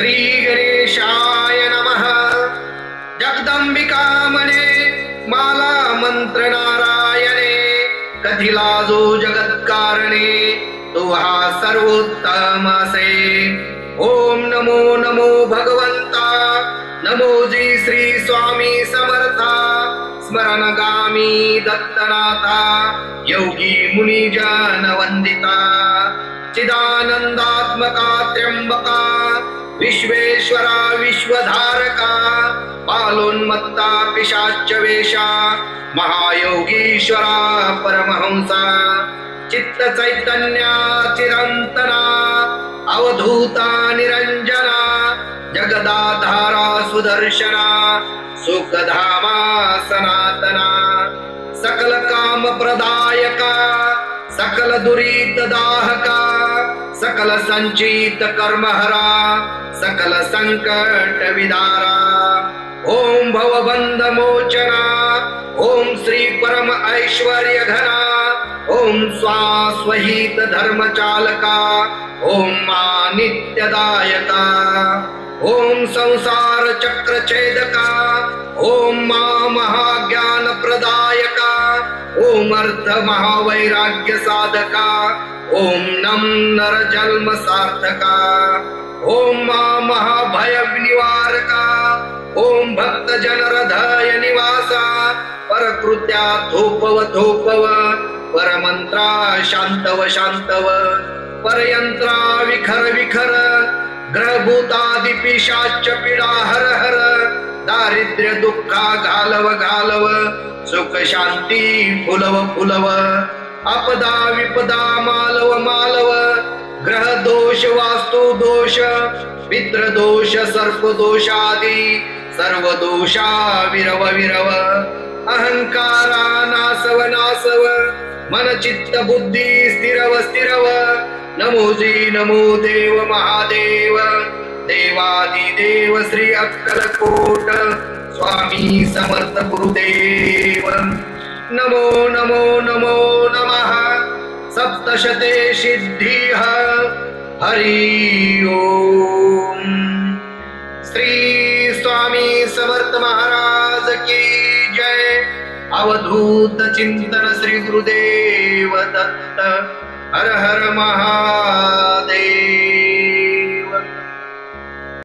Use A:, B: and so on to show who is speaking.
A: श्री गणेशाय नमः. जगदंबिकामणे माला मंत्र नारायणे, कथिला जो जगत्कारणे तो हा सर्वोत्तम असे. ओम नमो नमो भगवंता, नमोजी श्री स्वामी समर्था. स्मरणगामी दत्तनाथा, योगी मुनिजन वंदिता. चिदानंदात्मका त्र्यंबका, विश्वेश्वरा विश्वधारका. बालोन्मत्ता पिशाच वेशा, महायोगीश्वरा परमहंसा. चित्त चैतन्या चिरंतना, अवधूता निरंजना. जगदाधारा सुदर्शना, सुखधामा सनातना. सकल काम प्रदायका, सकल दुरीत दाहका. सकल संचित कर्महरा, सकल संकट विदारा. ओम भवबंध मोचना, ओम श्री परम ऐश्वर्य घना. ओम स्वास्वहित धर्म चालका, ओम मा नित्यदायका. ओम संसार चक्र छेदका, ओम मा महाज्ञान प्रदायका. ओम अर्थ महावैराग्य साधका, ओम नम नर जन्म सार्थका. ओम मा महाभय निवारका, ओम भक्त जन हृदय निवासा. परकृत्या थोपव थोपव, परमंत्रा शांतव शांतव. परयंत्रा विखर विखर, ग्रहभूतादि पिशाच पीडा हर हर. दारिद्र्य दुःखा घालव घालव, सुख शांती फुलव फुलव. अपदा विपदा मालव मालव. ग्रह दोष वास्तु दोष, पितृ दोष सर्प दोषादी सर्व दोषा विरव विरव. अहंकारा नासव नासव, मन चित्त बुद्धी स्थिरव स्थिरव. नमोजी नमो देव महादेव, देवादिदेव श्री अक्कलकोट स्वामी समर्थ गुरुदेव. नमो नमो नमो नमः. सप्तशते सिद्धिः हरि ओम. श्री स्वामी समर्थ महाराज की जय. अवधूत चिंतन श्री गुरुदेव दत्त. हर हर महादेव.